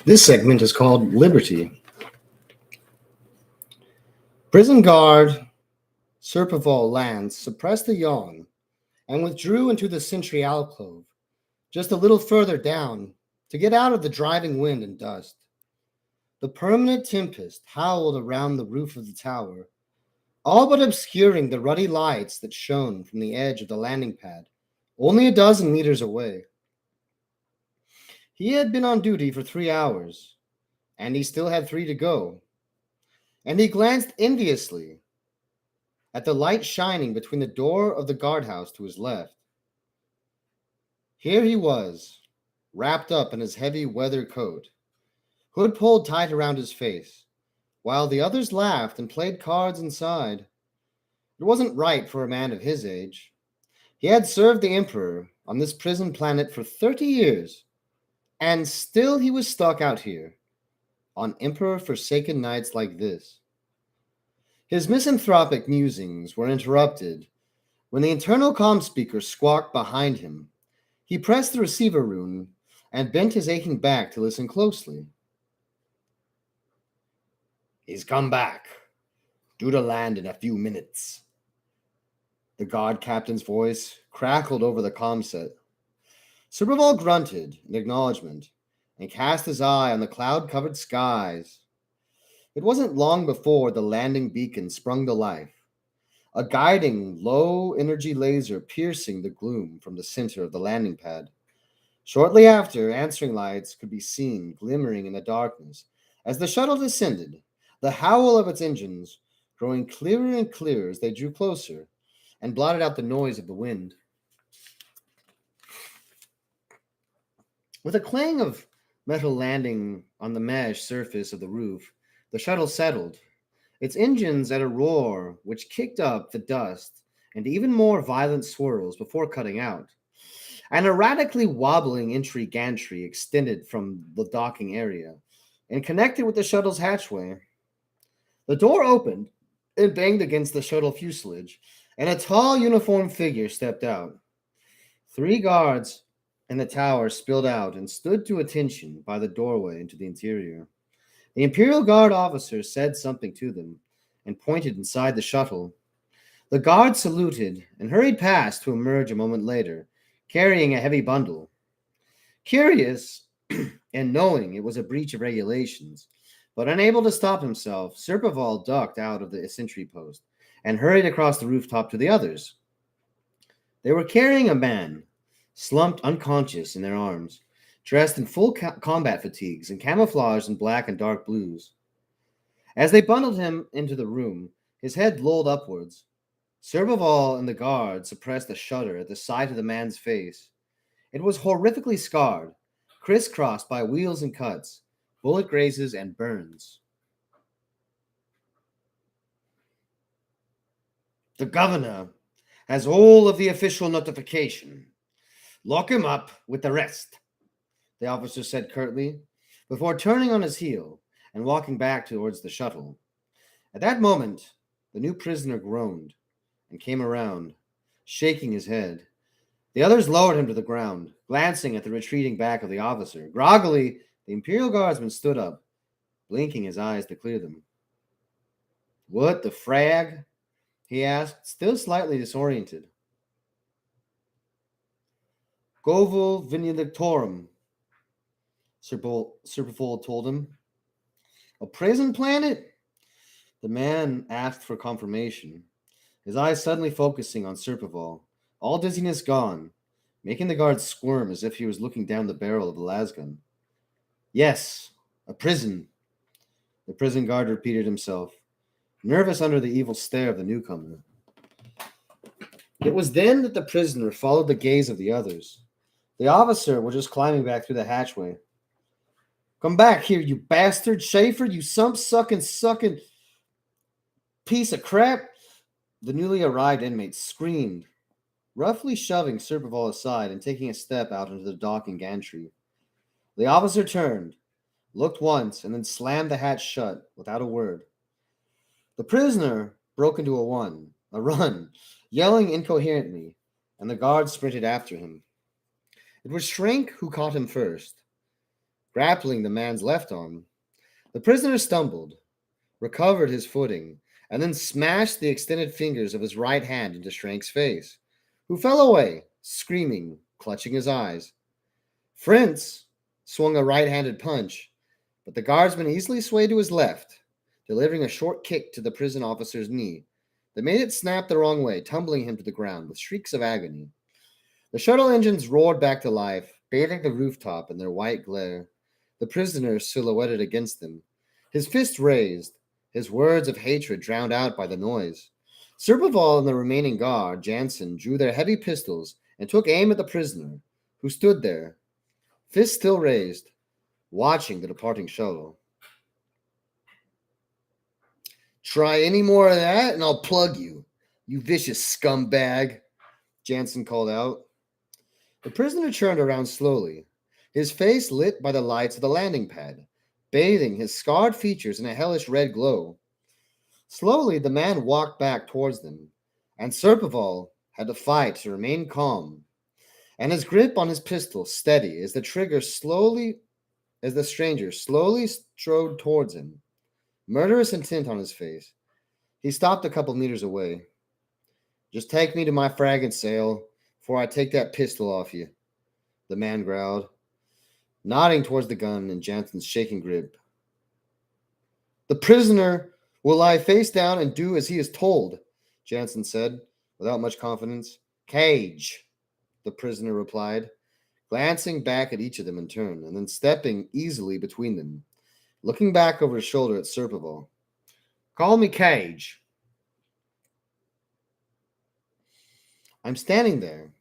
This segment is called Liberty. Prison guard Serpival Lance suppressed a yawn and withdrew into the sentry alcove, just a little further down, to get out of the driving wind and dust. The permanent tempest howled around the roof of the tower, all but obscuring the ruddy lights that shone from the edge of the landing pad, only a dozen meters away. He had been on duty for 3 hours, and he still had three to go, and he glanced enviously at the light shining between the door of the guardhouse to his left. Here he was, wrapped up in his heavy weather coat, hood pulled tight around his face, while the others laughed and played cards inside. It wasn't right for a man of his age. He had served the Emperor on this prison planet for 30 years, and still he was stuck out here, on Emperor-forsaken nights like this. His misanthropic musings were interrupted when the internal comm speaker squawked behind him. He pressed the receiver rune and bent his aching back to listen closely. "He's come back. Due to land in a few minutes." The guard captain's voice crackled over the comm set. Serpival grunted in acknowledgement and cast his eye on the cloud-covered skies. It wasn't long before the landing beacon sprung to life, a guiding, low-energy laser piercing the gloom from the center of the landing pad. Shortly after, answering lights could be seen glimmering in the darkness as the shuttle descended, the howl of its engines growing clearer and clearer as they drew closer and blotted out the noise of the wind. With a clang of metal landing on the mesh surface of the roof, the shuttle settled, its engines at a roar which kicked up the dust and even more violent swirls before cutting out. An erratically wobbling entry gantry extended from the docking area and connected with the shuttle's hatchway. The door opened and banged against the shuttle fuselage, and a tall uniformed figure stepped out. Three guards in the tower spilled out and stood to attention by the doorway into the interior. The Imperial Guard officer said something to them and pointed inside the shuttle. The guard saluted and hurried past to emerge a moment later, carrying a heavy bundle. Curious and knowing it was a breach of regulations, but unable to stop himself, Serpival ducked out of the sentry post and hurried across the rooftop to the others. They were carrying a man, slumped unconscious in their arms, dressed in full combat fatigues and camouflaged in black and dark blues. As they bundled him into the room, his head lolled upwards. Serpival and the guard suppressed a shudder at the sight of the man's face. It was horrifically scarred, crisscrossed by wheals and cuts, bullet grazes and burns. "The governor has all of the official notification. Lock him up with the rest," the officer said curtly, before turning on his heel and walking back towards the shuttle. At that moment, the new prisoner groaned and came around, shaking his head. The others lowered him to the ground, glancing at the retreating back of the officer. Groggily, the Imperial Guardsman stood up, blinking his eyes to clear them. "What the frag?" he asked, still slightly disoriented. "Govo Venedictorum," Serpival told him. "A prison planet?" The man asked for confirmation, his eyes suddenly focusing on Serpival, all dizziness gone, making the guard squirm as if he was looking down the barrel of the lasgun. "Yes, a prison," the prison guard repeated himself, nervous under the evil stare of the newcomer. It was then that the prisoner followed the gaze of the others. The officer was just climbing back through the hatchway. "Come back here, you bastard, Schaefer, you sucking piece of crap!" The newly arrived inmate screamed, roughly shoving Serpival aside and taking a step out into the docking gantry. The officer turned, looked once, and then slammed the hatch shut without a word. The prisoner broke into a run, yelling incoherently, and the guards sprinted after him. It was Shrink who caught him first. grappling the man's left arm. The prisoner stumbled, recovered his footing, and then smashed the extended fingers of his right hand into Shrank's face, who fell away, screaming, clutching his eyes. Fritz swung a right-handed punch, but the guardsman easily swayed to his left, delivering a short kick to the prison officer's knee that made it snap the wrong way, tumbling him to the ground with shrieks of agony. The shuttle engines roared back to life, bathing the rooftop in their white glare, the prisoner silhouetted against them, his fist raised, his words of hatred drowned out by the noise. Serpoval and the remaining guard, Jansen, drew their heavy pistols and took aim at the prisoner, who stood there, fist still raised, watching the departing shuttle. Try any more of that and I'll plug you, you vicious scumbag, Jansen called out. The prisoner turned around slowly, his face lit by the lights of the landing pad, bathing his scarred features in a hellish red glow. Slowly, the man walked back towards them, and Serpoval had to fight to remain calm, and his grip on his pistol steady as the stranger slowly strode towards him, murderous intent on his face. He stopped a couple meters away. Just take me to my fragging sail before I take that pistol off you, the man growled, nodding towards the gun in Jansen's shaking grip. The prisoner will lie face down and do as he is told, Jansen said, without much confidence. Cage, the prisoner replied, glancing back at each of them in turn, and then stepping easily between them, looking back over his shoulder at Serpoval. Call me Cage. I'm standing there,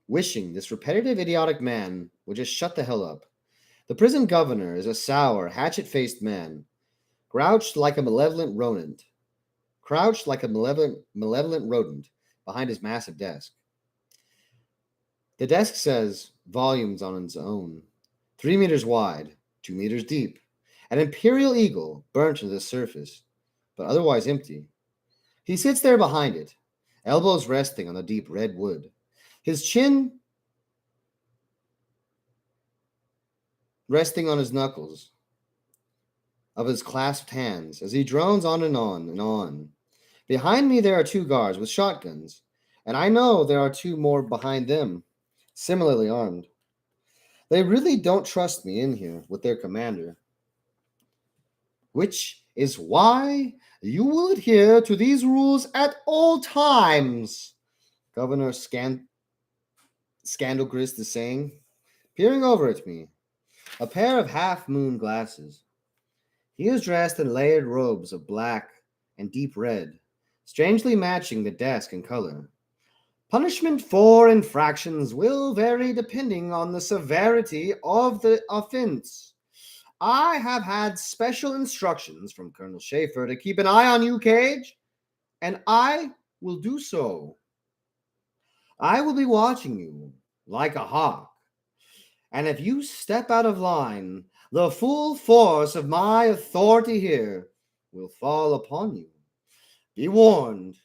wishing this repetitive, idiotic man would just shut the hell up. The prison governor is a sour, hatchet-faced man, crouched like a malevolent rodent behind his massive desk. The desk says volumes on its own, 3 meters wide, 2 meters deep, an imperial eagle burnt to the surface, but otherwise empty. He sits there behind it, elbows resting on the deep red wood, his chin resting on his knuckles of his clasped hands as he drones on and on and on. Behind me there are 2 guards with shotguns, and I know there are 2 more behind them, similarly armed. They really don't trust me in here with their commander, which is why you will adhere to these rules at all times, Governor Scandalgrist is saying, peering over at me, a pair of half-moon glasses. He is dressed in layered robes of black and deep red, strangely matching the desk in color. Punishment for infractions will vary depending on the severity of the offense. I have had special instructions from Colonel Schaefer to keep an eye on you, Cage, and I will do so. I will be watching you like a hawk, and if you step out of line, the full force of my authority here will fall upon you. Be warned,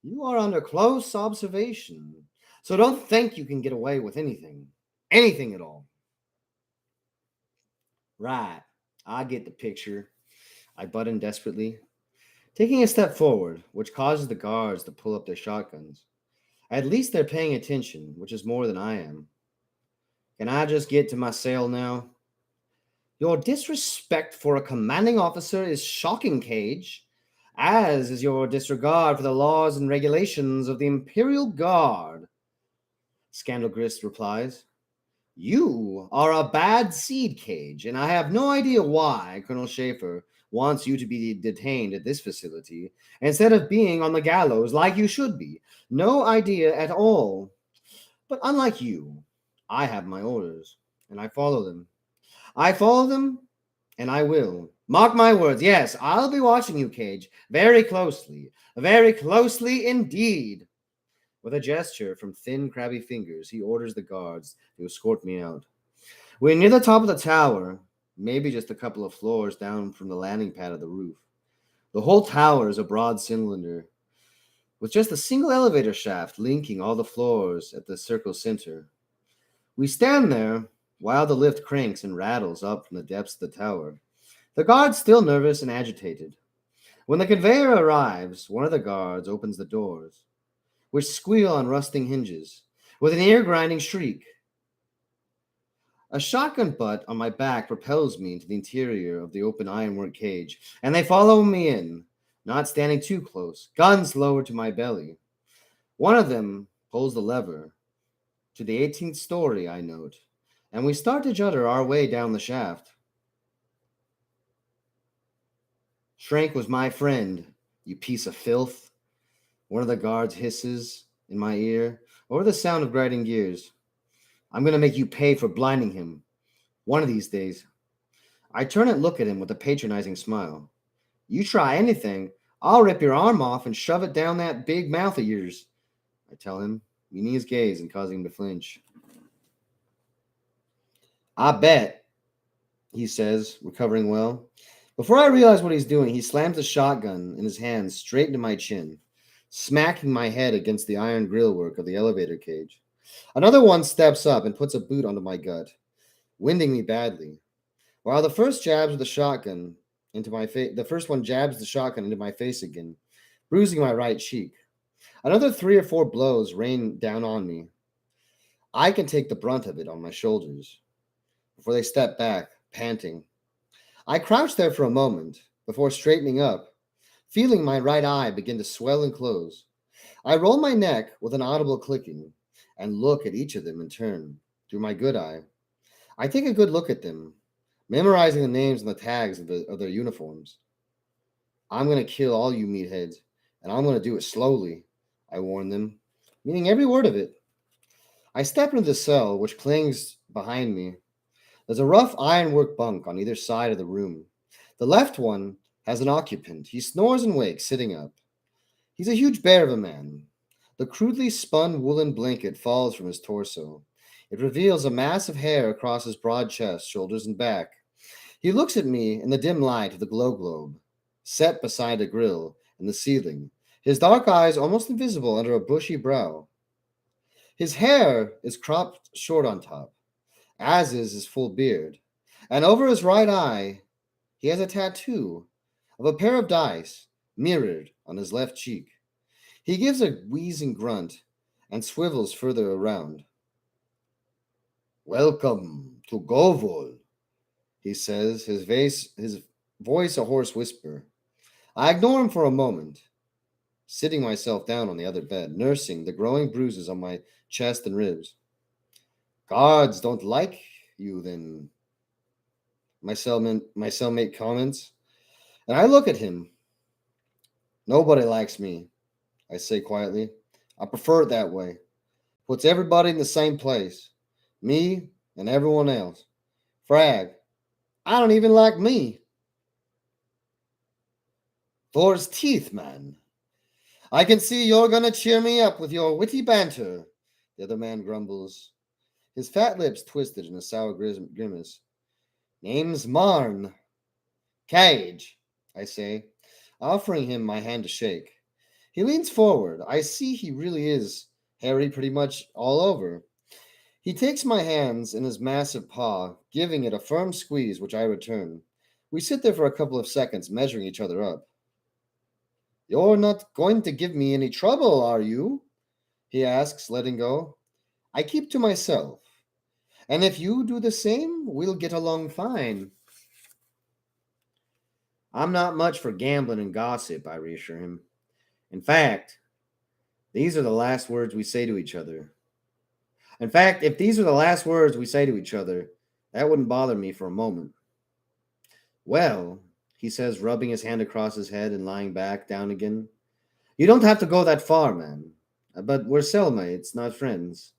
you are under close observation, so don't think you can get away with anything at all. Right, I get the picture, I butt in desperately, taking a step forward, which causes the guards to pull up their shotguns. At least they're paying attention, which is more than I am. Can I just get to my cell now? Your disrespect for a commanding officer is shocking, Cage, as is your disregard for the laws and regulations of the Imperial Guard, Scandalgrist replies. You are a bad seed, Cage, and I have no idea why Colonel Schaefer wants you to be detained at this facility instead of being on the gallows like you should be. No idea at all. But unlike you, I have my orders, and I follow them. I follow them, and I will. Mark my words. Yes, I'll be watching you, Cage, very closely indeed. With a gesture from thin, crabby fingers, he orders the guards to escort me out. We're near the top of the tower, maybe just a couple of floors down from the landing pad of the roof. The whole tower is a broad cylinder, with just a single elevator shaft linking all the floors at the circle center. We stand there, while the lift cranks and rattles up from the depths of the tower. The guard's still nervous and agitated. When the conveyor arrives, one of the guards opens the doors, which squeal on rusting hinges, with an ear grinding shriek. A shotgun butt on my back propels me into the interior of the open ironwork cage, and they follow me in, not standing too close, guns lowered to my belly. One of them pulls the lever to the 18th story, I note, and we start to judder our way down the shaft. Shrank was my friend, you piece of filth. One of the guards hisses in my ear over the sound of grinding gears. I'm going to make you pay for blinding him. One of these days. I turn and look at him with a patronizing smile. You try anything, I'll rip your arm off and shove it down that big mouth of yours, I tell him, meeting his gaze and causing him to flinch. I bet, he says, recovering well. Before I realize what he's doing, he slams the shotgun in his hand straight into my chin, smacking my head against the iron grillwork of the elevator cage. Another one steps up and puts a boot onto my gut, winding me badly. While the first jabs with the shotgun into my face, the first one jabs the shotgun into my face again, bruising my right cheek. Another 3 or 4 blows rain down on me. I can take the brunt of it on my shoulders before they step back, panting. I crouch there for a moment before straightening up, feeling my right eye begin to swell and close. I roll my neck with an audible clicking and look at each of them in turn through my good eye. I take a good look at them, memorizing the names and the tags of their uniforms. I'm going to kill all you meatheads, and I'm going to do it slowly, I warn them, meaning every word of it. I step into the cell, which clings behind me. There's a rough ironwork bunk on either side of the room. The left one has an occupant. He snores and wakes, sitting up. He's a huge bear of a man. The crudely spun woolen blanket falls from his torso. It reveals a mass of hair across his broad chest, shoulders, and back. He looks at me in the dim light of the glow globe, set beside a grill in the ceiling, his dark eyes almost invisible under a bushy brow. His hair is cropped short on top, as is his full beard, and over his right eye he has a tattoo of a pair of dice mirrored on his left cheek. He gives a wheezing grunt and swivels further around. Welcome to Govol, he says, his voice a hoarse whisper. I ignore him for a moment, sitting myself down on the other bed, nursing the growing bruises on my chest and ribs. Guards don't like you, then, my cellmate comments, and I look at him. Nobody likes me, I say quietly. I prefer it that way. Puts everybody in the same place. Me and everyone else. Frag, I don't even like me. For his teeth, man. I can see you're gonna cheer me up with your witty banter, the other man grumbles, his fat lips twisted in a sour grimace. Name's Marn. Cage, I say, offering him my hand to shake. He leans forward. I see he really is hairy pretty much all over. He takes my hands in his massive paw, giving it a firm squeeze, which I return. We sit there for a couple of seconds, measuring each other up. You're not going to give me any trouble, are you? He asks, letting go. I keep to myself. And if you do the same, we'll get along fine. I'm not much for gambling and gossip, I reassure him. In fact, these are the last words we say to each other. In fact, if these are the last words we say to each other, that wouldn't bother me for a moment. Well, he says, rubbing his hand across his head and lying back down again. You don't have to go that far, man. But we're cellmates, not friends.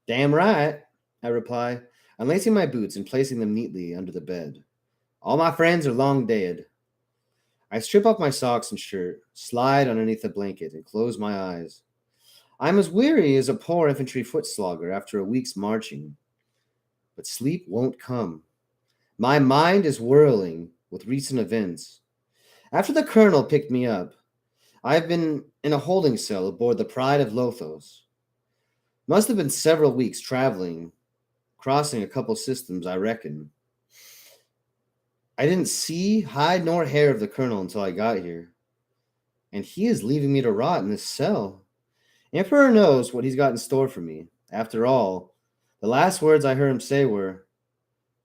Damn right, I reply, unlacing my boots and placing them neatly under the bed. All my friends are long dead. I strip off my socks and shirt, slide underneath the blanket, and close my eyes. I'm as weary as a poor infantry foot slogger after a week's marching. But sleep won't come. My mind is whirling with recent events. After the colonel picked me up, I've been in a holding cell aboard the Pride of Lothos. Must have been several weeks traveling crossing a couple systems, I reckon. I didn't see hide nor hair of the colonel until I got here, and he is leaving me to rot in this cell. Emperor knows what he's got in store for me. After all, the last words I heard him say were,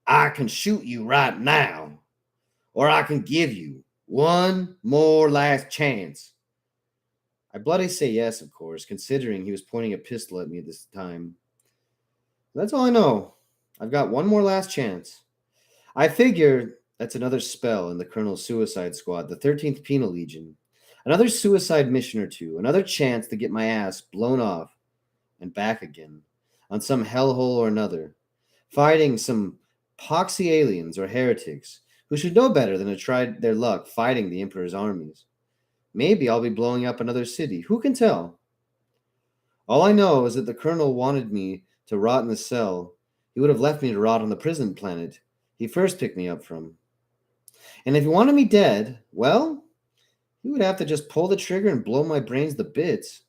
I can shoot you right now, or I can give you one more last chance. I bloody say yes, of course, considering he was pointing a pistol at me this time. That's all I know. I've got one more last chance. I figure that's another spell in the Colonel's suicide squad, the 13th Penal Legion. Another suicide mission or two, another chance to get my ass blown off and back again on some hellhole or another, fighting some poxy aliens or heretics who should know better than to try their luck fighting the Emperor's armies. Maybe I'll be blowing up another city. Who can tell? All I know is that the Colonel wanted me to rot in the cell. He would have left me to rot on the prison planet he first picked me up from. And if he wanted me dead, well, he would have to just pull the trigger and blow my brains to bits.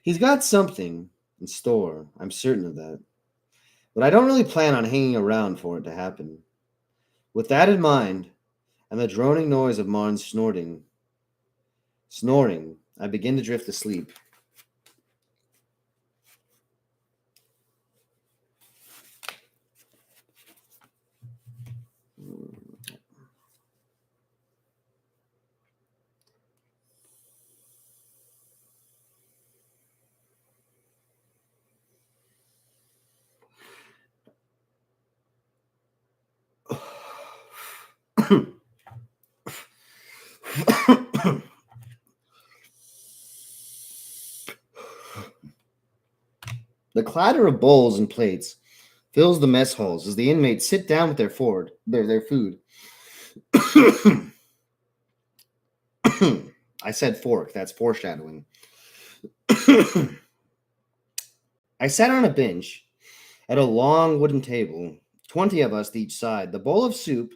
He's got something in store, I'm certain of that. But I don't really plan on hanging around for it to happen. With that in mind, and the droning noise of Marn's snoring, I begin to drift asleep. The clatter of bowls and plates fills the mess halls as the inmates sit down with their food. I said fork, that's foreshadowing. I sat on a bench at a long wooden table, 20 of us to each side, the bowl of soup,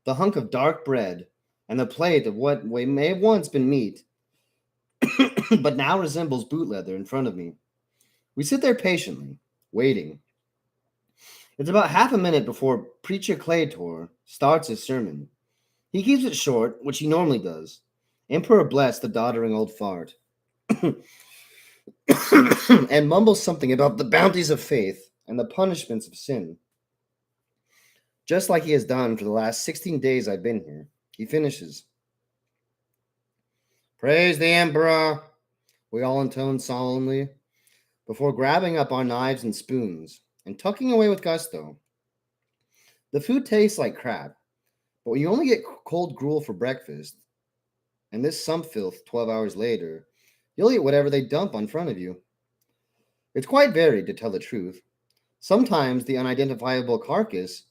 the hunk of dark bread, and the plate of what may have once been meat, but now resembles boot leather in front of me. We sit there patiently, waiting. It's about half a minute before Preacher Claytor starts his sermon. He keeps it short, which he normally does. Emperor bless the doddering old fart. And mumbles something about the bounties of faith and the punishments of sin. Just like he has done for the last 16 days I've been here. He finishes. Praise the Emperor, we all intone solemnly, before grabbing up our knives and spoons and tucking away with gusto. The food tastes like crap, but when you only get cold gruel for breakfast, and this sump filth 12 hours later, you'll eat whatever they dump in front of you. It's quite varied, to tell the truth. Sometimes the unidentifiable carcass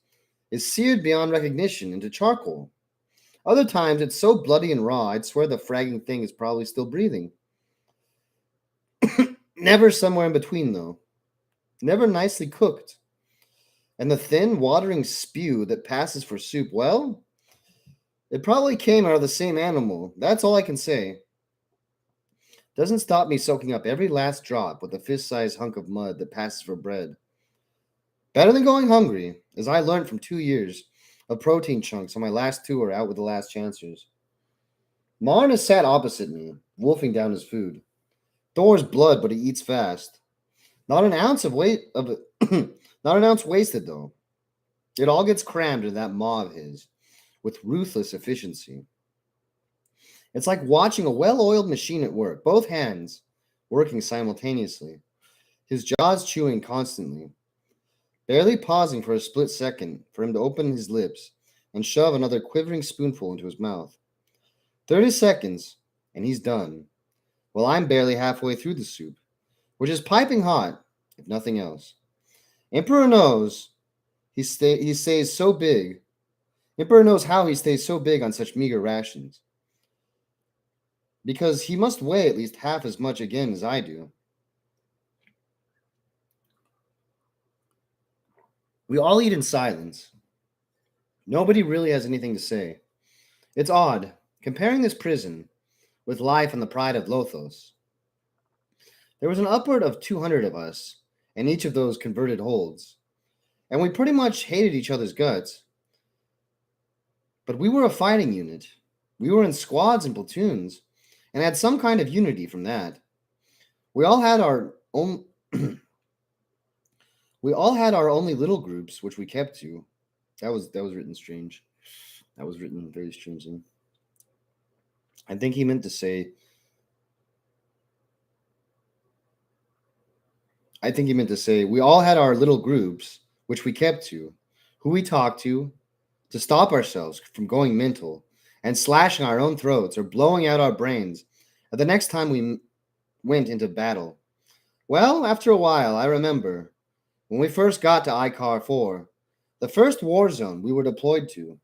is seared beyond recognition into charcoal. Other times it's so bloody and raw, I'd swear the fragging thing is probably still breathing. Never somewhere in between, though. Never nicely cooked. And the thin, watering spew that passes for soup, well, it probably came out of the same animal. That's all I can say. Doesn't stop me soaking up every last drop with a fist-sized hunk of mud that passes for bread. Better than going hungry, as I learned from 2 years of protein chunks on my last tour out with the Last Chancers. Marn has sat opposite me, wolfing down his food. Thor's blood, but he eats fast. Not an ounce wasted, though. It all gets crammed into that maw of his with ruthless efficiency. It's like watching a well-oiled machine at work, both hands working simultaneously, his jaws chewing constantly, barely pausing for a split second for him to open his lips and shove another quivering spoonful into his mouth. 30 seconds, and he's done. Well, I'm barely halfway through the soup, which is piping hot, if nothing else. Emperor knows he stays so big. Emperor knows how he stays so big on such meager rations. Because he must weigh at least half as much again as I do. We all eat in silence. Nobody really has anything to say. It's odd, comparing this prison with life on the Pride of Lothos. There was an upward of 200 of us, and each of those converted holds. and we pretty much hated each other's guts. But we were a fighting unit. We were in squads and platoons, and had some kind of unity from that. We all had our own. We all had our only little groups, which we kept to. That was written strange. That was written very strangely. I think he meant to say. I think he meant to say we all had our little groups, which we kept to, who we talked to stop ourselves from going mental and slashing our own throats or blowing out our brains the next time we went into battle. Well, after a while, I remember when we first got to ICAR 4, the first war zone we were deployed to,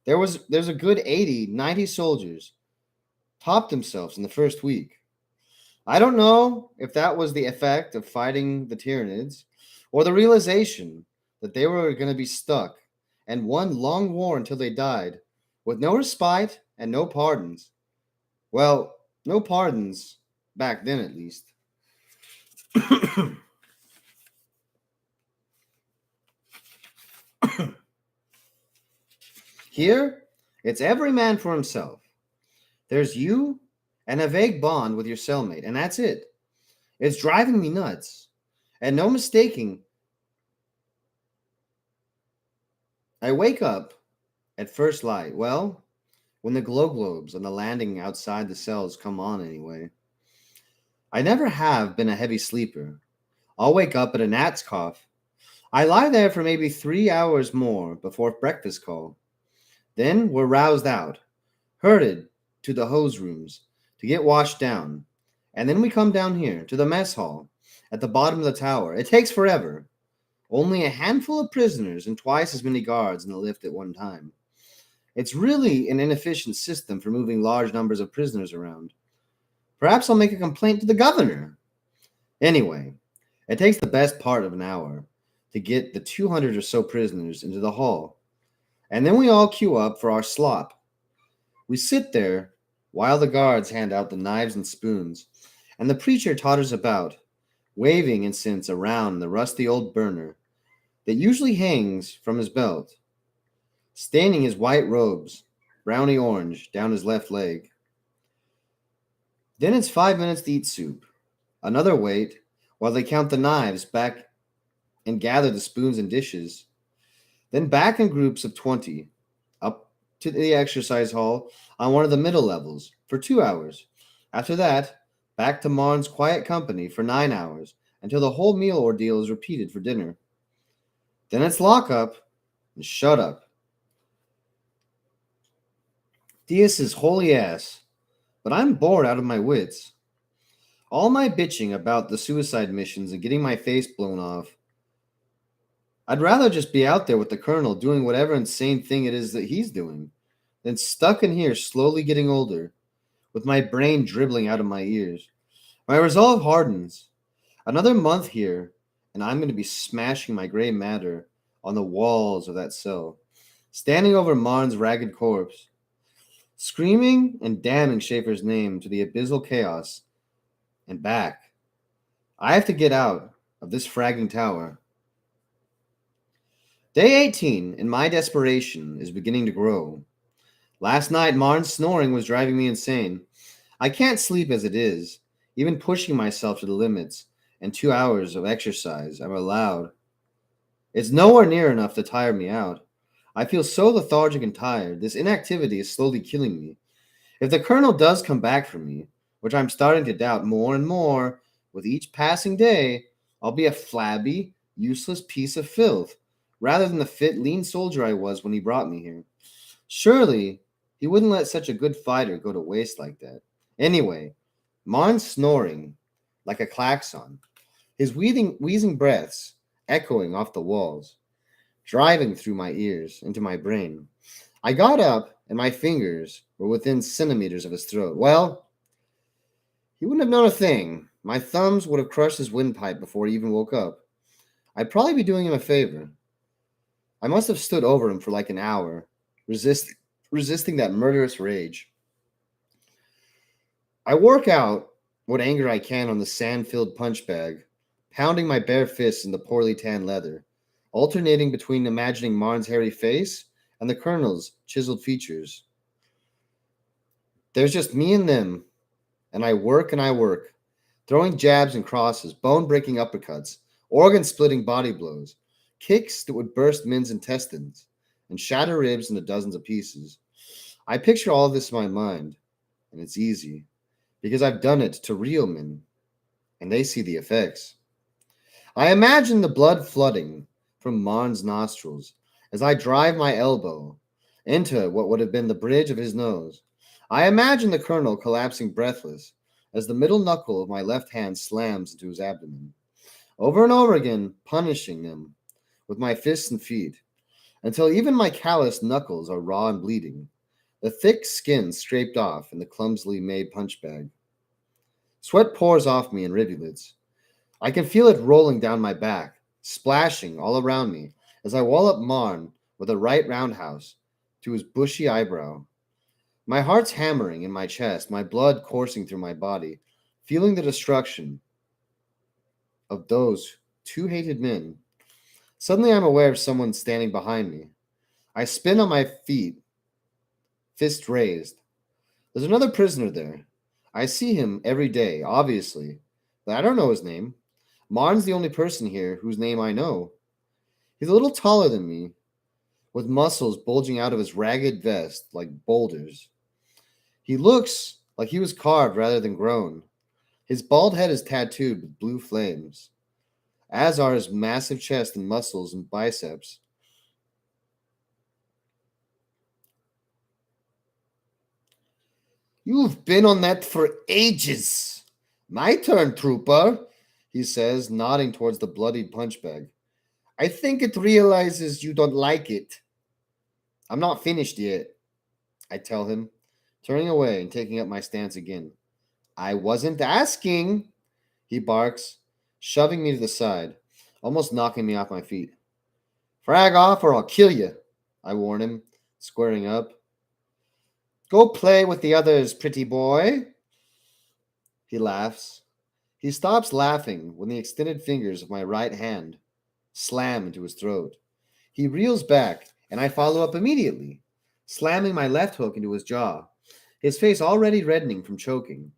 there's a good 80, 90 soldiers topped themselves in the first week. I don't know if that was the effect of fighting the Tyranids or the realization that they were going to be stuck and one long war until they died, with no respite and no pardons. Well, no pardons back then at least. Here, it's every man for himself. There's you and a vague bond with your cellmate, and that's it. It's driving me nuts. And no mistaking, I wake up at first light. Well, when the glow globes on the landing outside the cells come on anyway. I never have been a heavy sleeper. I'll wake up at a gnat's cough. I lie there for maybe 3 hours more before breakfast call. Then we're roused out, herded to the hose rooms to get washed down. And then we come down here to the mess hall at the bottom of the tower. It takes forever. Only a handful of prisoners and twice as many guards in the lift at one time. It's really an inefficient system for moving large numbers of prisoners around. Perhaps I'll make a complaint to the governor. Anyway, it takes the best part of an hour to get the 200 or so prisoners into the hall. And then we all queue up for our slop. We sit there while the guards hand out the knives and spoons, and the preacher totters about, waving incense around the rusty old burner that usually hangs from his belt, staining his white robes, browny orange, down his left leg. Then it's 5 minutes to eat soup. Another wait while they count the knives back and gather the spoons and dishes. Then back in groups of 20, up to the exercise hall on one of the middle levels for 2 hours. After that, back to Marn's quiet company for 9 hours until the whole meal ordeal is repeated for dinner. Then it's lock up and shut up. Diaz is holy ass, but I'm bored out of my wits. All my bitching about the suicide missions and getting my face blown off. I'd rather just be out there with the colonel doing whatever insane thing it is that he's doing than stuck in here slowly getting older, with my brain dribbling out of my ears. My resolve hardens. Another month here, and I'm going to be smashing my gray matter on the walls of that cell, standing over Marn's ragged corpse, screaming and damning Schaefer's name to the abyssal chaos and back. I have to get out of this fragging tower. Day 18, and my desperation is beginning to grow. Last night, Marn's snoring was driving me insane. I can't sleep as it is, even pushing myself to the limits, and 2 hours of exercise I'm allowed. It's nowhere near enough to tire me out. I feel so lethargic and tired. This inactivity is slowly killing me. If the colonel does come back for me, which I'm starting to doubt more and more with each passing day, I'll be a flabby, useless piece of filth, rather than the fit, lean soldier I was when he brought me here. Surely, he wouldn't let such a good fighter go to waste like that. Anyway, Marn's snoring like a klaxon, his wheezing breaths echoing off the walls, driving through my ears into my brain. I got up, and my fingers were within centimeters of his throat. Well, he wouldn't have known a thing. My thumbs would have crushed his windpipe before he even woke up. I'd probably be doing him a favor. I must have stood over him for like an hour, resisting that murderous rage. I work out what anger I can on the sand-filled punch bag, pounding my bare fists in the poorly tanned leather. alternating between imagining Marn's hairy face and the colonel's chiseled features. There's just me and them, and I work, throwing jabs and crosses, bone breaking uppercuts, organ splitting body blows, kicks that would burst men's intestines and shatter ribs into dozens of pieces. I picture all of this in my mind, and it's easy because I've done it to real men, and they see the effects. I imagine the blood flooding from Marn's nostrils as I drive my elbow into what would have been the bridge of his nose. I imagine the colonel collapsing breathless as the middle knuckle of my left hand slams into his abdomen, over and over again, punishing them with my fists and feet until even my calloused knuckles are raw and bleeding, the thick skin scraped off in the clumsily made punch bag. Sweat pours off me in rivulets. I can feel it rolling down my back, splashing all around me as I wall up Marn with a right roundhouse to his bushy eyebrow. My heart's hammering in my chest, my blood coursing through my body, feeling the destruction of those two hated men. Suddenly, I'm aware of someone standing behind me. I spin on my feet, fist raised. There's another prisoner there. I see him every day, obviously, but I don't know his name. Marn's the only person here whose name I know. He's a little taller than me, with muscles bulging out of his ragged vest like boulders. He looks like he was carved rather than grown. His bald head is tattooed with blue flames, as are his massive chest and muscles and biceps. You've been on that for ages. My turn, trooper, he says, nodding towards the bloodied punch bag. I think it realizes you don't like it. I'm not finished yet, I tell him, turning away and taking up my stance again. I wasn't asking, he barks, shoving me to the side, almost knocking me off my feet. Frag off or I'll kill you, I warn him, squaring up. Go play with the others, pretty boy. He laughs. He stops laughing when the extended fingers of my right hand slam into his throat. He reels back, and I follow up immediately, slamming my left hook into his jaw, his face already reddening from choking,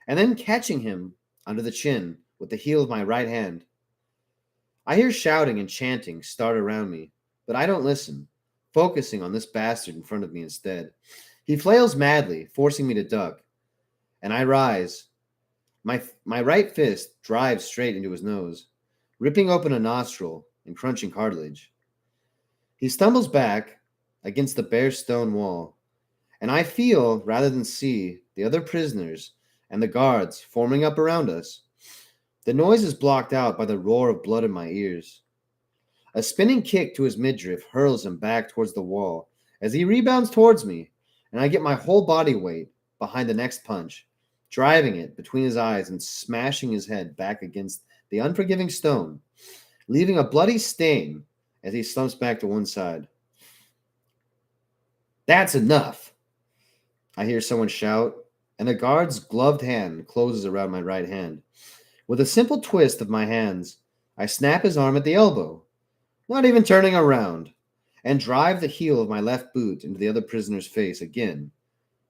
and then catching him under the chin with the heel of my right hand. I hear shouting and chanting start around me, but I don't listen, focusing on this bastard in front of me instead. He flails madly, forcing me to duck, and I rise. My right fist drives straight into his nose, ripping open a nostril and crunching cartilage. He stumbles back against the bare stone wall, and I feel, rather than see, the other prisoners and the guards forming up around us. The noise is blocked out by the roar of blood in my ears. A spinning kick to his midriff hurls him back towards the wall as he rebounds towards me, and I get my whole body weight behind the next punch, driving it between his eyes and smashing his head back against the unforgiving stone, leaving a bloody stain as he slumps back to one side. That's enough, I hear someone shout, and a guard's gloved hand closes around my right hand. With a simple twist of my hands, I snap his arm at the elbow, not even turning around, and drive the heel of my left boot into the other prisoner's face again,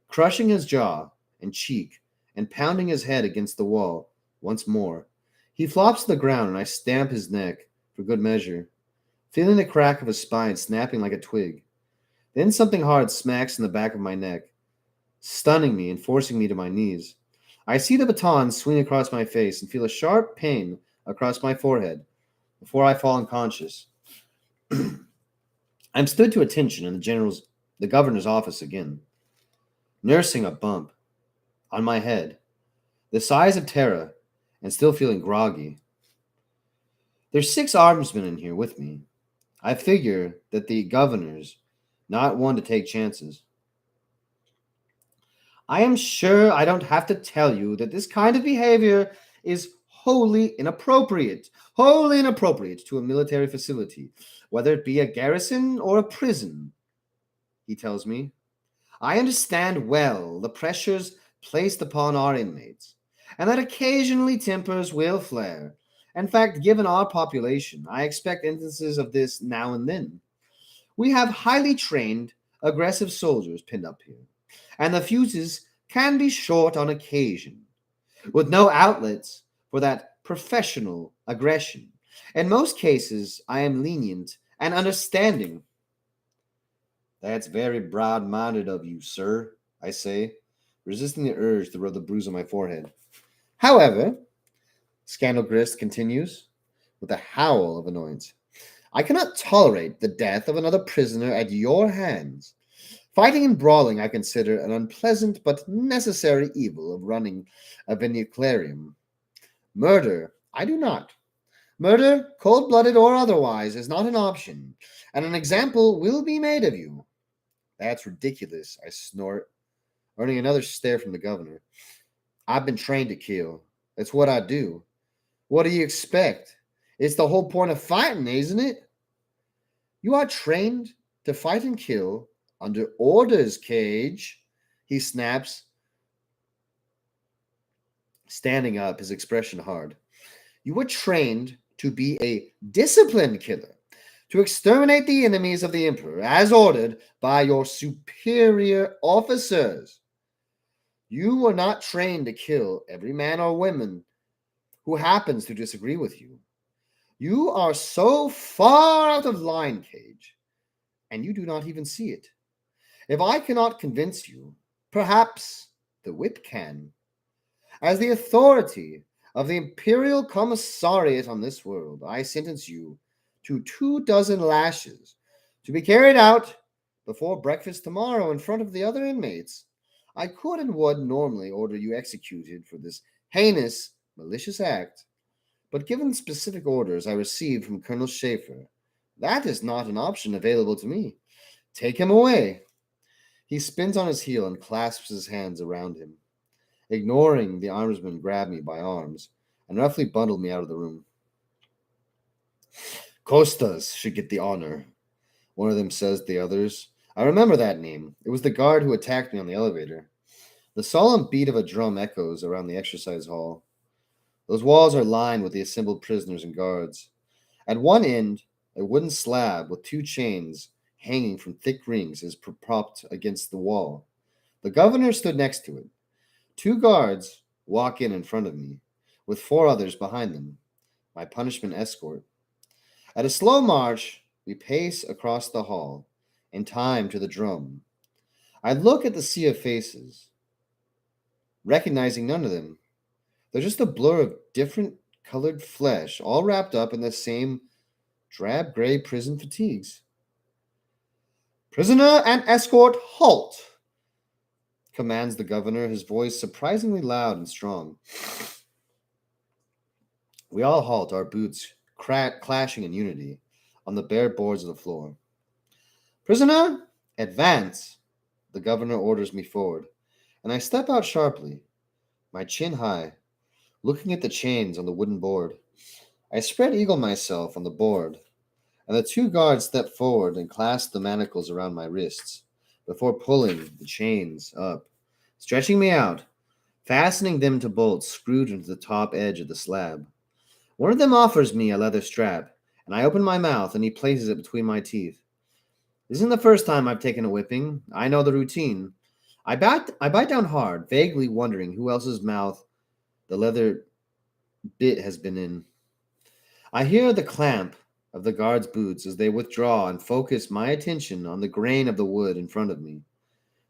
crushing his jaw and cheek and pounding his head against the wall once more. He flops to the ground, and I stamp his neck for good measure, feeling the crack of his spine snapping like a twig. Then something hard smacks in the back of my neck, stunning me and forcing me to my knees. I see the baton swing across my face and feel a sharp pain across my forehead before I fall unconscious. I'm stood to attention in the governor's office again, nursing a bump on my head, the size of Terra, and still feeling groggy. There's 6 armsmen in here with me. I figure that the governor's not one to take chances. I am sure I don't have to tell you that this kind of behavior is wholly inappropriate to a military facility, whether it be a garrison or a prison, he tells me. I understand well the pressures placed upon our inmates, and that occasionally tempers will flare, In fact, given our population, I expect instances of this now and then. We have highly trained, aggressive soldiers pinned up here, and the fuses can be short on occasion, with no outlets for that professional aggression. In most cases, I am lenient and understanding. That's very broad minded of you, sir, I say, resisting the urge to rub the bruise on my forehead. However, Scandalgrist continues with a howl of annoyance, I cannot tolerate the death of another prisoner at your hands. Fighting and brawling I consider an unpleasant but necessary evil of running a vincularium. Murder, I do not. Murder, cold blooded or otherwise, is not an option, and an example will be made of you. That's ridiculous, I snort, earning another stare from the governor. I've been trained to kill. That's what I do. What do you expect? It's the whole point of fighting, isn't it? You are trained to fight and kill under orders, Cage, he snaps, standing up, his expression hard. You were trained to be a disciplined killer, to exterminate the enemies of the Emperor as ordered by your superior officers. You were not trained to kill every man or woman who happens to disagree with you. You are so far out of line, Cage, and you do not even see it. If I cannot convince you, perhaps the whip can. As the authority of the Imperial Commissariat on this world, I sentence you to 24 lashes to be carried out before breakfast tomorrow in front of the other inmates. I could and would normally order you executed for this heinous, malicious act, but given specific orders I received from Colonel Schaefer, that is not an option available to me. Take him away. He spins on his heel and clasps his hands around him. Ignoring the armsman grabbed me by arms and roughly bundled me out of the room. Costas should get the honor, one of them says to the others. I remember that name. It was the guard who attacked me on the elevator. The solemn beat of a drum echoes around the exercise hall. Those walls are lined with the assembled prisoners and guards. At one end, a wooden slab with two chains hanging from thick rings is propped against the wall. The governor stood next to it. Two guards walk in front of me, with four others behind them, my punishment escort. At a slow march, we pace across the hall, in time to the drum. I look at the sea of faces, recognizing none of them. They're just a blur of different colored flesh, all wrapped up in the same drab gray prison fatigues. Prisoner and escort, halt! Commands the governor, his voice surprisingly loud and strong. We all halt, our boots clashing in unity on the bare boards of the floor. Prisoner, advance! The governor orders me forward, and I step out sharply, my chin high, looking at the chains on the wooden board. I spread eagle myself on the board, and the two guards step forward and clasp the manacles around my wrists before pulling the chains up, stretching me out, fastening them to bolts screwed into the top edge of the slab. One of them offers me a leather strap, and I open my mouth and he places it between my teeth. This isn't the first time I've taken a whipping. I know the routine. I bite down hard, vaguely wondering who else's mouth the leather bit has been in. I hear the clamp of the guards' boots as they withdraw and focus my attention on the grain of the wood in front of me.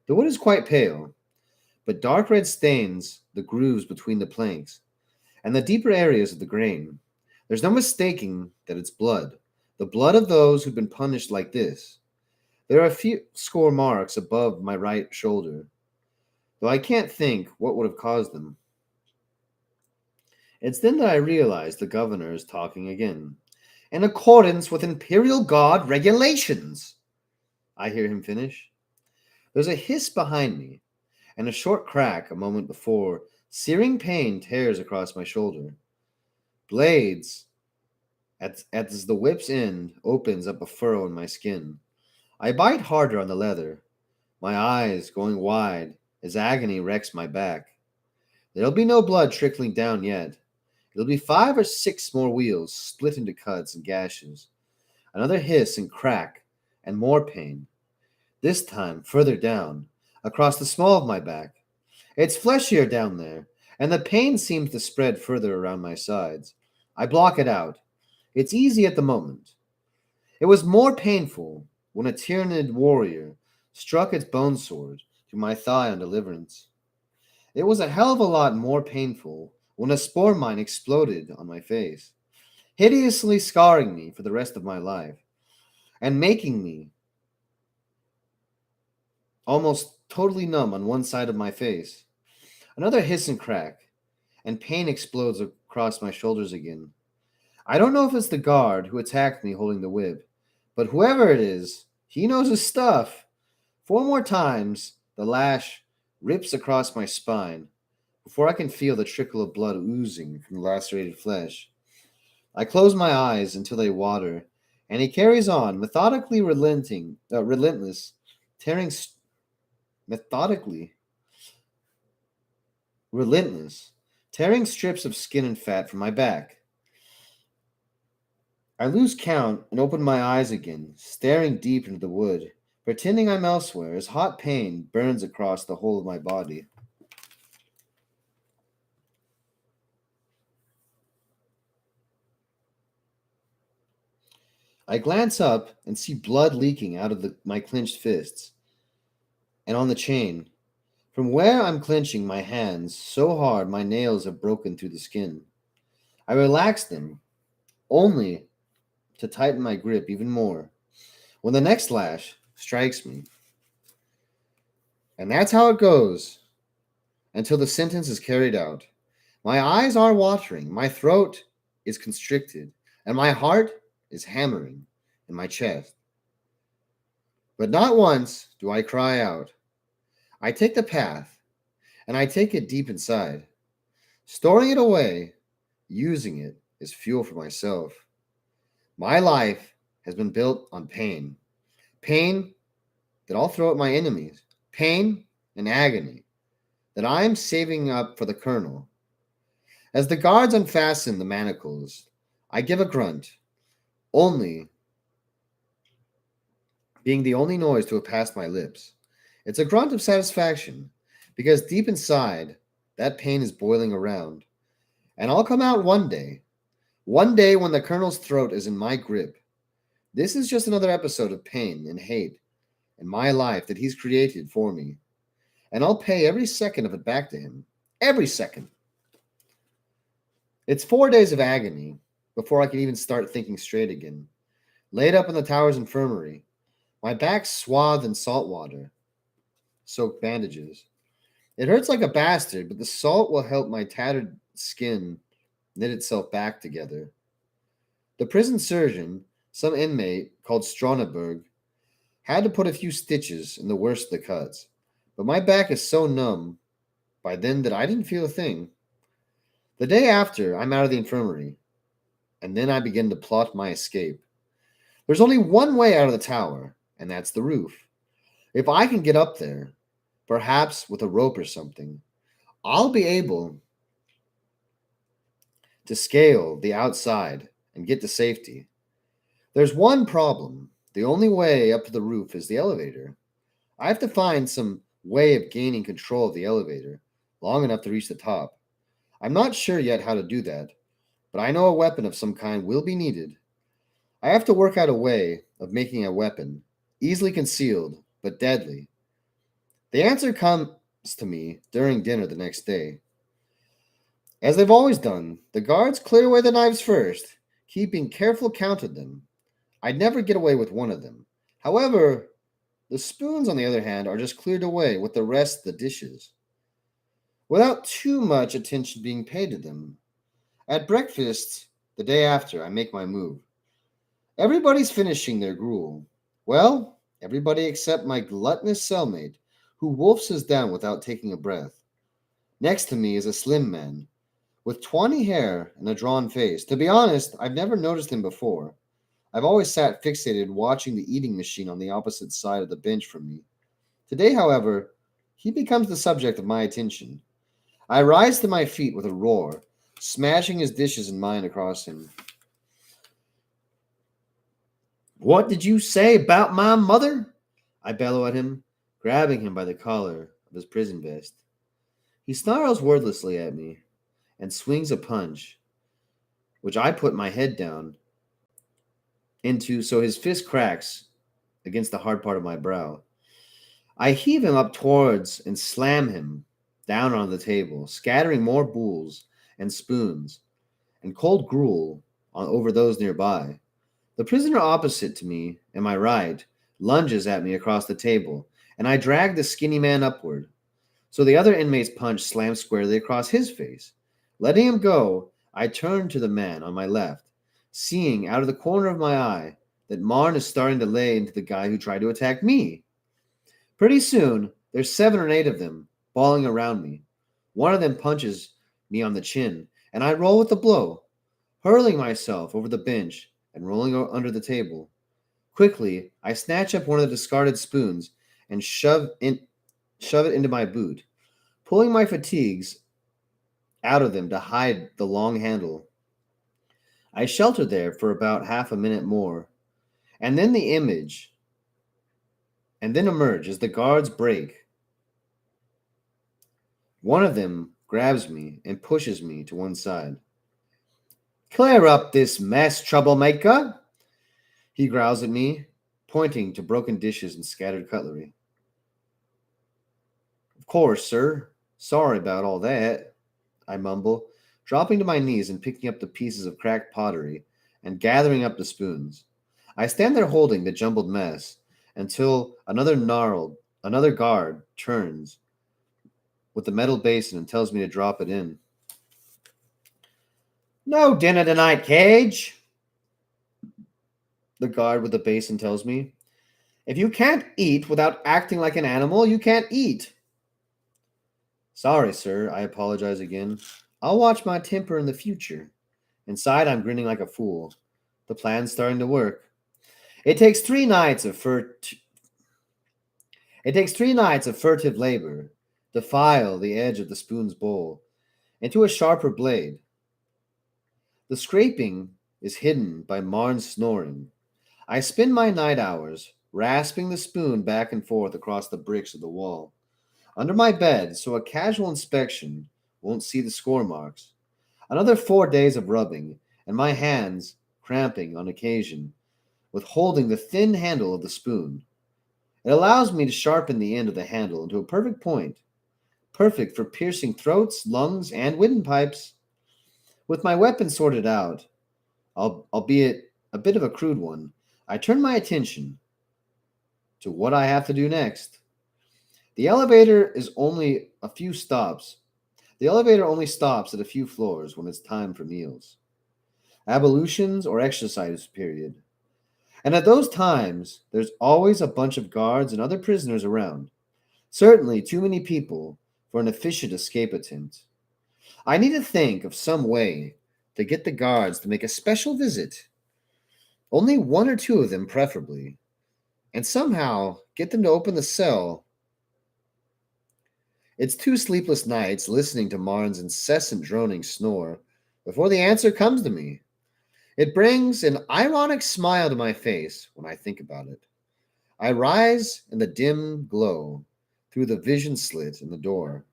The wood is quite pale, but dark red stains the grooves between the planks and the deeper areas of the grain. There's no mistaking that it's blood, the blood of those who've been punished like this. There are a few score marks above my right shoulder, though I can't think what would have caused them. It's then that I realize the governor is talking again. In accordance with Imperial Guard regulations, I hear him finish. There's a hiss behind me, and a short crack a moment before searing pain tears across my shoulder. Blades, as the whip's end opens up a furrow in my skin. I bite harder on the leather, my eyes going wide as agony wrecks my back. There'll be no blood trickling down yet. It'll be 5 or 6 more wheels split into cuts and gashes. Another hiss and crack, and more pain. This time further down, across the small of my back. It's fleshier down there, and the pain seems to spread further around my sides. I block it out. It's easy at the moment. It was more painful when a Tyranid warrior struck its bone sword through my thigh on deliverance. It was a hell of a lot more painful when a spore mine exploded on my face, hideously scarring me for the rest of my life and making me almost totally numb on one side of my face. Another hiss and crack, and pain explodes across my shoulders again. I don't know if it's the guard who attacked me holding the whip, but whoever it is, he knows his stuff. 4 more times, the lash rips across my spine before I can feel the trickle of blood oozing from the lacerated flesh. I close my eyes until they water, and he carries on, relentless, tearing, methodically, relentless, tearing strips of skin and fat from my back. I lose count and open my eyes again, staring deep into the wood, pretending I'm elsewhere as hot pain burns across the whole of my body. I glance up and see blood leaking out of my clenched fists and on the chain. From where I'm clenching my hands so hard my nails have broken through the skin. I relax them, only to tighten my grip even more when the next lash strikes me. And that's how it goes until the sentence is carried out. My eyes are watering, my throat is constricted, and my heart is hammering in my chest. But not once do I cry out. I take the path, and I take it deep inside, storing it away, using it as fuel for myself. My life has been built on pain. Pain that I'll throw at my enemies. Pain and agony that I am saving up for the colonel. As the guards unfasten the manacles, I give a grunt, only being the only noise to have passed my lips. It's a grunt of satisfaction, because deep inside, that pain is boiling around. And I'll come out one day when the colonel's throat is in my grip. This is just another episode of pain and hate in my life that he's created for me. And I'll pay every second of it back to him. Every second. It's 4 days of agony before I can even start thinking straight again. Laid up in the tower's infirmary, my back swathed in salt water, soaked bandages. It hurts like a bastard, but the salt will help my tattered skin knit itself back together. The prison surgeon, some inmate called Stronneberg, had to put a few stitches in the worst of the cuts, but my back is so numb by then that I didn't feel a thing. The day after, I'm out of the infirmary, and then I begin to plot my escape. There's only one way out of the tower, and that's the roof. If I can get up there, perhaps with a rope or something, I'll be able to scale the outside and get to safety. There's one problem. The only way up to the roof is the elevator. I have to find some way of gaining control of the elevator long enough to reach the top. I'm not sure yet how to do that, but I know a weapon of some kind will be needed. I have to work out a way of making a weapon, easily concealed, but deadly. The answer comes to me during dinner the next day. As they've always done, the guards clear away the knives first, keeping careful count of them. I'd never get away with one of them. However, the spoons, on the other hand, are just cleared away with the rest of the dishes, without too much attention being paid to them. At breakfast, the day after, I make my move. Everybody's finishing their gruel. Well, everybody except my gluttonous cellmate, who wolfs down without taking a breath. Next to me is a slim man, with tawny hair and a drawn face. To be honest, I've never noticed him before. I've always sat fixated watching the eating machine on the opposite side of the bench from me. Today, however, he becomes the subject of my attention. I rise to my feet with a roar, smashing his dishes and mine across him. What did you say about my mother? I bellow at him, grabbing him by the collar of his prison vest. He snarls wordlessly at me and swings a punch, which I put my head down into so his fist cracks against the hard part of my brow. I heave him up towards and slam him down on the table, scattering more bowls and spoons and cold gruel over those nearby. The prisoner opposite to me, and my right, lunges at me across the table, and I drag the skinny man upward. So the other inmate's punch slams squarely across his face. Letting him go, I turn to the man on my left, seeing out of the corner of my eye that Marn is starting to lay into the guy who tried to attack me. Pretty soon, there's 7 or 8 of them balling around me. One of them punches me on the chin, and I roll with the blow, hurling myself over the bench and rolling under the table. Quickly, I snatch up one of the discarded spoons and shove it into my boot, pulling my fatigues out of them to hide the long handle. I shelter there for about half a minute more, and then emerge as the guards break. One of them grabs me and pushes me to one side. Clear up this mess, troublemaker, he growls at me, pointing to broken dishes and scattered cutlery. Of course, sir. Sorry about all that, I mumble, dropping to my knees and picking up the pieces of cracked pottery and gathering up the spoons. I stand there holding the jumbled mess until another guard turns with the metal basin and tells me to drop it in. No dinner tonight, Cage, the guard with the basin tells me. If you can't eat without acting like an animal, you can't eat. Sorry, sir, I apologize again. I'll watch my temper in the future. Inside, I'm grinning like a fool. The plan's starting to work. It takes 3 nights of furtive labor to file the edge of the spoon's bowl into a sharper blade. The scraping is hidden by Marn's snoring. I spend my night hours rasping the spoon back and forth across the bricks of the wall, under my bed, so a casual inspection won't see the score marks. Another 4 days of rubbing, and my hands cramping on occasion with holding the thin handle of the spoon. It allows me to sharpen the end of the handle into a perfect point, perfect for piercing throats, lungs, and windpipes. With my weapon sorted out, albeit a bit of a crude one, I turn my attention to what I have to do next. The elevator only stops at a few floors when it's time for meals, ablutions, or exercise period. And at those times, there's always a bunch of guards and other prisoners around. Certainly too many people for an efficient escape attempt. I need to think of some way to get the guards to make a special visit. Only 1 or 2 of them, preferably. And somehow get them to open the cell. It's 2 sleepless nights listening to Marn's incessant droning snore before the answer comes to me. It brings an ironic smile to my face when I think about it. I rise in the dim glow through the vision slit in the door,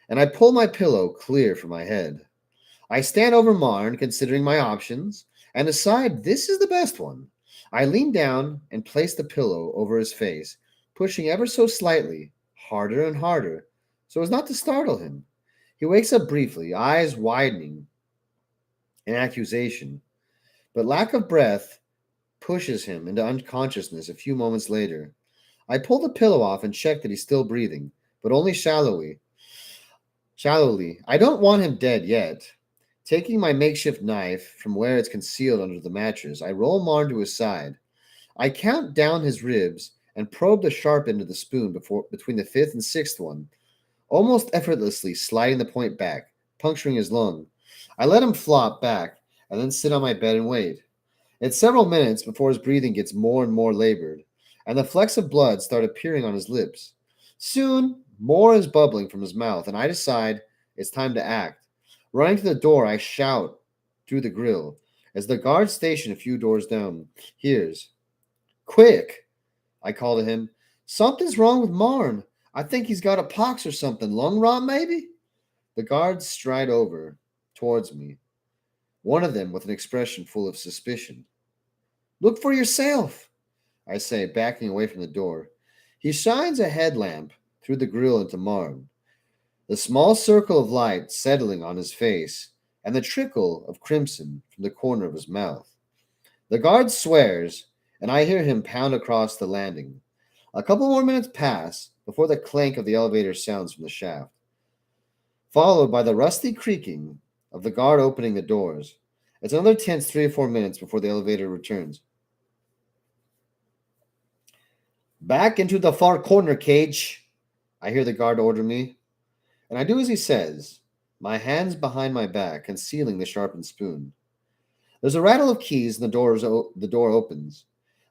and I pull my pillow clear from my head. I stand over Marn, considering my options, and decide this is the best one. I lean down and place the pillow over his face, pushing ever so slightly, harder and harder, so as not to startle him. He wakes up briefly, eyes widening in accusation, but lack of breath pushes him into unconsciousness a few moments later. I pull the pillow off and check that he's still breathing, but only shallowly. I don't want him dead yet. Taking my makeshift knife from where it's concealed under the mattress, I roll Marn to his side. I count down his ribs and probe the sharp end of the spoon between the 5th and 6th one, almost effortlessly sliding the point back, puncturing his lung. I let him flop back and then sit on my bed and wait. It's several minutes before his breathing gets more and more labored, and the flecks of blood start appearing on his lips. Soon, more is bubbling from his mouth, and I decide it's time to act. Running to the door, I shout through the grill as the guard station a few doors down hears. Quick! I call to him. Something's wrong with Marn. I think he's got a pox or something. Lung rot, maybe? The guards stride over towards me, one of them with an expression full of suspicion. Look for yourself, I say, backing away from the door. He shines a headlamp through the grill into Marn, the small circle of light settling on his face, and the trickle of crimson from the corner of his mouth. The guard swears, and I hear him pound across the landing. A couple more minutes pass before the clank of the elevator sounds from the shaft, followed by the rusty creaking of the guard opening the doors. It's another tense 3 or 4 minutes before the elevator returns. Back into the far corner, Cage, I hear the guard order me, and I do as he says, my hands behind my back concealing the sharpened spoon. There's a rattle of keys and the door opens.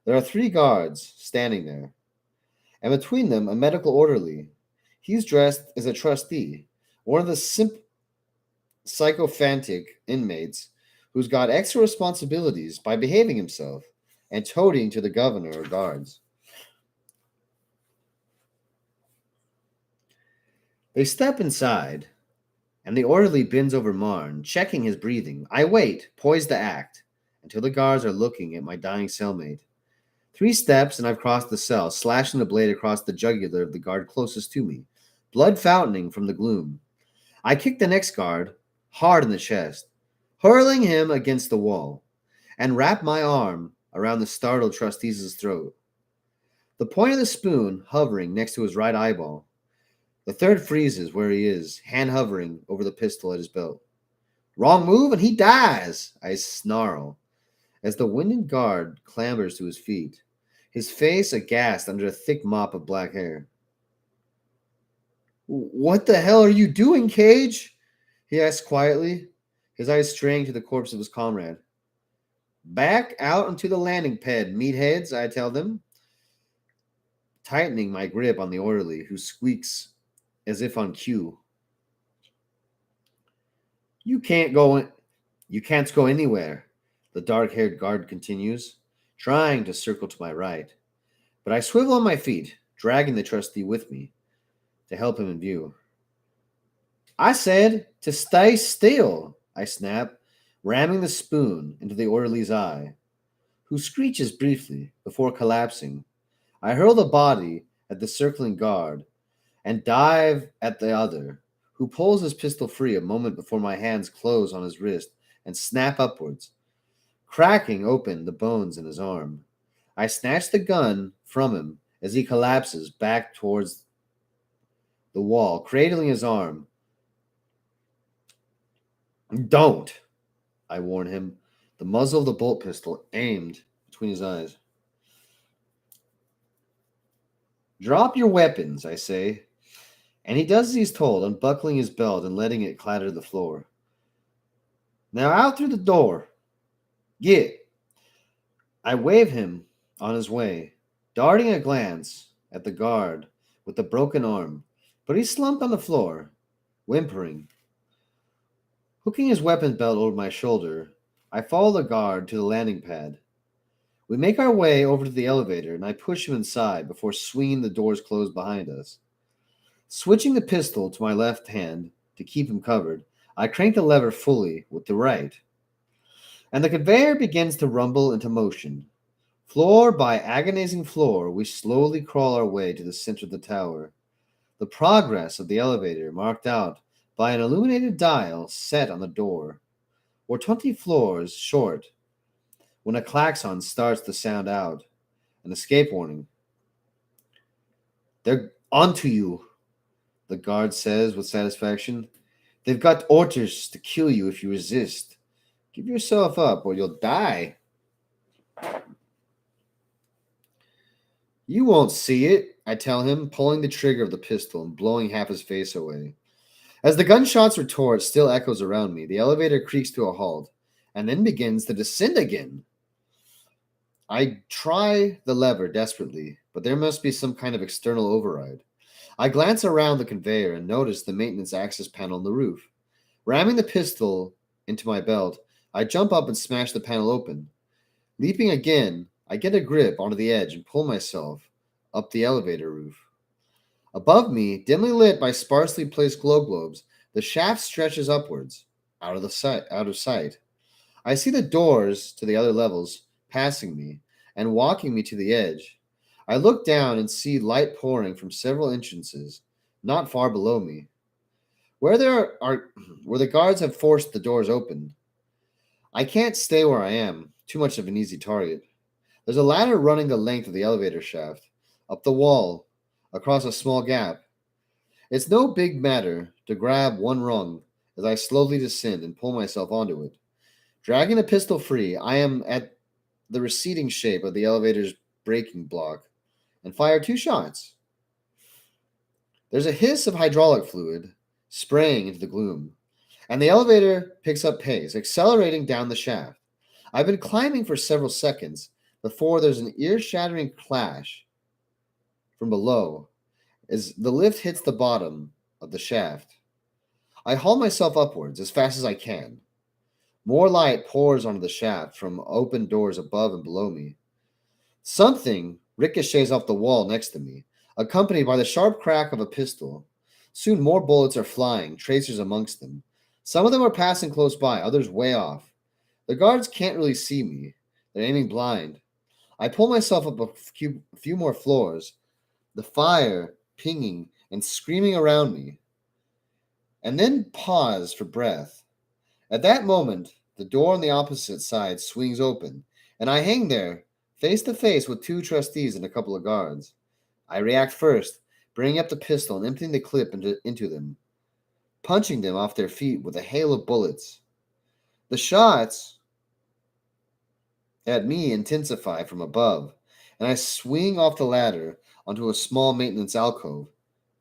There are 3 guards standing there, and between them a medical orderly. He's dressed as a trustee, one of the sycophantic inmates who's got extra responsibilities by behaving himself and toting to the governor or guards. They step inside, and the orderly bends over Marn, checking his breathing. I wait, poised to act, until the guards are looking at my dying cellmate. 3 steps, and I've crossed the cell, slashing the blade across the jugular of the guard closest to me, blood fountaining from the gloom. I kick the next guard hard in the chest, hurling him against the wall, and wrap my arm around the startled trustee's throat, the point of the spoon hovering next to his right eyeball. The third freezes where he is, hand hovering over the pistol at his belt. Wrong move and he dies, I snarl, as the winded guard clambers to his feet, his face aghast under a thick mop of black hair. What the hell are you doing, Cage? He asks quietly, his eyes straying to the corpse of his comrade. Back out onto the landing pad, meatheads, I tell them, tightening my grip on the orderly, who squeaks as if on cue. You can't go anywhere, the dark-haired guard continues, trying to circle to my right. But I swivel on my feet, dragging the trustee with me to help him in view. I said to stay still, I snap, ramming the spoon into the orderly's eye, who screeches briefly before collapsing. I hurl the body at the circling guard and dive at the other, who pulls his pistol free a moment before my hands close on his wrist and snap upwards, cracking open the bones in his arm. I snatch the gun from him as he collapses back towards the wall, cradling his arm. Don't, I warn him, the muzzle of the bolt pistol aimed between his eyes. Drop your weapons, I say, and he does as he's told, unbuckling his belt and letting it clatter to the floor. Now out through the door. Get. I wave him on his way, darting a glance at the guard with the broken arm, but he's slumped on the floor, whimpering. Hooking his weapons belt over my shoulder, I follow the guard to the landing pad. We make our way over to the elevator, and I push him inside before swinging the doors closed behind us. Switching the pistol to my left hand to keep him covered, I crank the lever fully with the right, and the conveyor begins to rumble into motion. Floor by agonizing floor, we slowly crawl our way to the center of the tower, the progress of the elevator marked out by an illuminated dial set on the door. We're 20 floors short when a klaxon starts to sound out, an escape warning. They're onto you, the guard says with satisfaction. They've got orders to kill you if you resist. Give yourself up or you'll die. You won't see it, I tell him, pulling the trigger of the pistol and blowing half his face away. As the gunshot's retort still echoes around me, the elevator creaks to a halt and then begins to descend again. I try the lever desperately, but there must be some kind of external override. I glance around the conveyor and notice the maintenance access panel on the roof. Ramming the pistol into my belt, I jump up and smash the panel open. Leaping again, I get a grip onto the edge and pull myself up the elevator roof. Above me, dimly lit by sparsely placed glow globes, the shaft stretches upwards, out of sight. I see the doors to the other levels passing me and walking me to the edge. I look down and see light pouring from several entrances, not far below me. Where the guards have forced the doors open. I can't stay where I am, too much of an easy target. There's a ladder running the length of the elevator shaft, up the wall, across a small gap. It's no big matter to grab one rung as I slowly descend and pull myself onto it. Dragging the pistol free, I am at the receding shape of the elevator's braking block and fire two shots. There's a hiss of hydraulic fluid spraying into the gloom, and the elevator picks up pace, accelerating down the shaft. I've been climbing for several seconds before there's an ear-shattering clash from below as the lift hits the bottom of the shaft. I haul myself upwards as fast as I can. More light pours onto the shaft from open doors above and below me. Something ricochets off the wall next to me, accompanied by the sharp crack of a pistol. Soon more bullets are flying, tracers amongst them. Some of them are passing close by, others way off. The guards can't really see me. They're aiming blind. I pull myself up a few more floors, the fire pinging and screaming around me, and then pause for breath. At that moment, the door on the opposite side swings open, and I hang there, face to face with two trustees and a couple of guards. I react first, bringing up the pistol and emptying the clip into them, punching them off their feet with a hail of bullets. The shots at me intensify from above, and I swing off the ladder onto a small maintenance alcove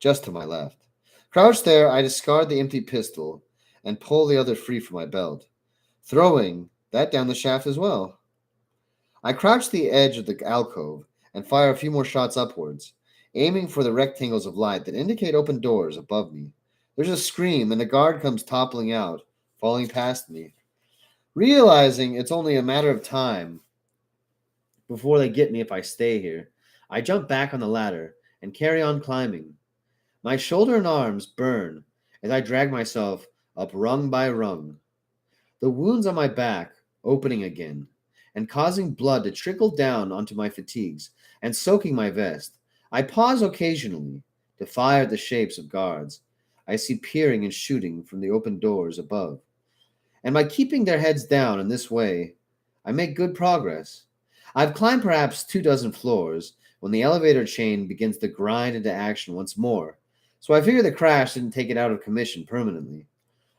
just to my left. Crouched there, I discard the empty pistol and pull the other free from my belt, throwing that down the shaft as well. I crouch the edge of the alcove and fire a few more shots upwards, aiming for the rectangles of light that indicate open doors above me. There's a scream, and a guard comes toppling out, falling past me. Realizing it's only a matter of time before they get me if I stay here, I jump back on the ladder and carry on climbing. My shoulder and arms burn as I drag myself up rung by rung, the wounds on my back opening again and causing blood to trickle down onto my fatigues and soaking my vest. I pause occasionally to fire at the shapes of guards I see peering and shooting from the open doors above. And by keeping their heads down in this way, I make good progress. I've climbed perhaps 24 floors when the elevator chain begins to grind into action once more, so I figure the crash didn't take it out of commission permanently.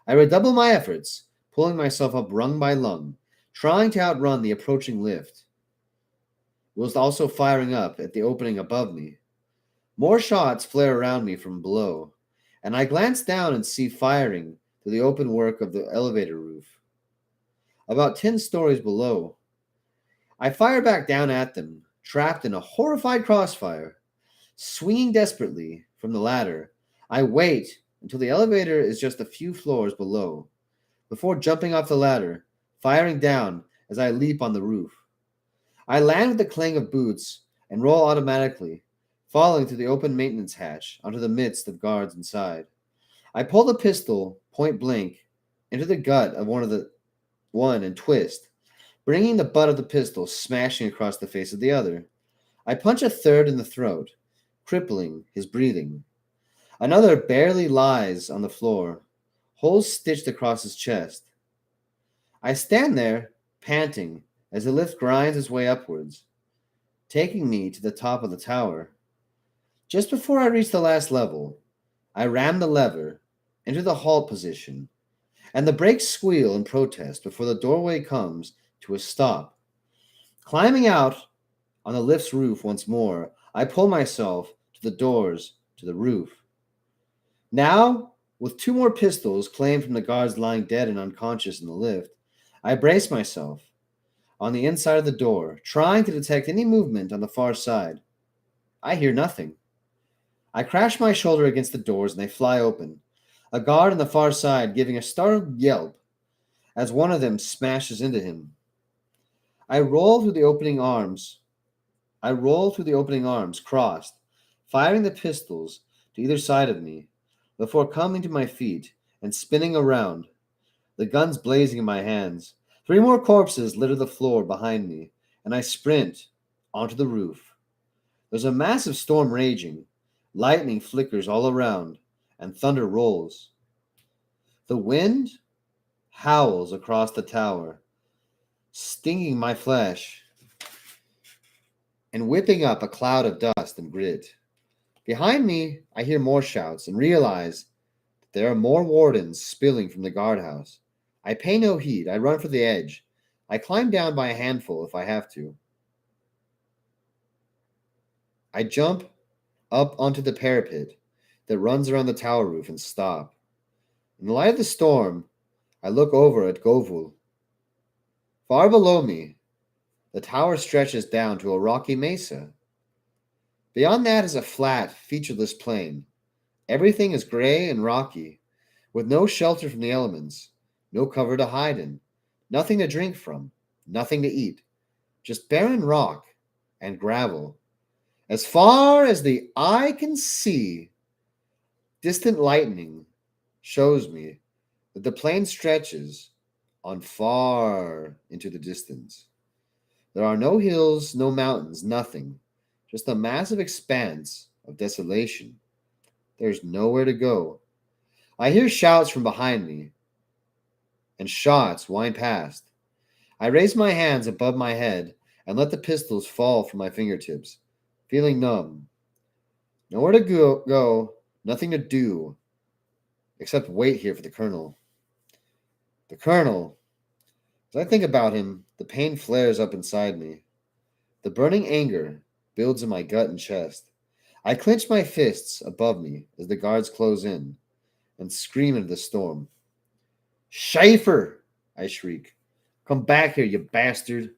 I redouble my efforts, pulling myself up rung by rung, trying to outrun the approaching lift, whilst also firing up at the opening above me. More shots flare around me from below, and I glance down and see firing through the open work of the elevator roof, about 10 stories below. I fire back down at them, trapped in a horrified crossfire. Swinging desperately from the ladder, I wait until the elevator is just a few floors below, before jumping off the ladder, firing down as I leap on the roof. I land with the clang of boots and roll automatically, falling through the open maintenance hatch onto the midst of guards inside. I pull the pistol point blank into the gut of one and twist, bringing the butt of the pistol smashing across the face of the other. I punch a third in the throat, crippling his breathing. Another barely lies on the floor, holes stitched across his chest. I stand there, panting, as the lift grinds its way upwards, taking me to the top of the tower. Just before I reach the last level, I ram the lever into the halt position, and the brakes squeal in protest before the doorway comes to a stop. Climbing out on the lift's roof once more, I pull myself to the doors to the roof. Now, with two more pistols claimed from the guards lying dead and unconscious in the lift, I brace myself on the inside of the door, trying to detect any movement on the far side. I hear nothing. I crash my shoulder against the doors and they fly open. A guard on the far side giving a startled yelp as one of them smashes into him. I roll through the opening arms. I roll through the opening arms, crossed, firing the pistols to either side of me, before coming to my feet and spinning around, the guns blazing in my hands. Three more corpses litter the floor behind me, and I sprint onto the roof. There's a massive storm raging. Lightning flickers all around, and thunder rolls. The wind howls across the tower, stinging my flesh and whipping up a cloud of dust and grit. Behind me, I hear more shouts and realize that there are more wardens spilling from the guardhouse. I pay no heed. I run for the edge. I climb down by a handful if I have to. I jump up onto the parapet that runs around the tower roof and stop. In the light of the storm, I look over at Govul. Far below me, the tower stretches down to a rocky mesa. Beyond that is a flat, featureless plain. Everything is gray and rocky, with no shelter from the elements, no cover to hide in, nothing to drink from, nothing to eat, just barren rock and gravel. As far as the eye can see, distant lightning shows me that the plain stretches on far into the distance. There are no hills, no mountains, nothing, just a massive expanse of desolation. There's nowhere to go. I hear shouts from behind me, and shots wind past. I raise my hands above my head and let the pistols fall from my fingertips, feeling numb. Nowhere to go, nothing to do, except wait here for the colonel. The colonel. As I think about him, the pain flares up inside me. The burning anger builds in my gut and chest. I clench my fists above me as the guards close in and scream into the storm. Schaefer! I shriek. Come back here, you bastard!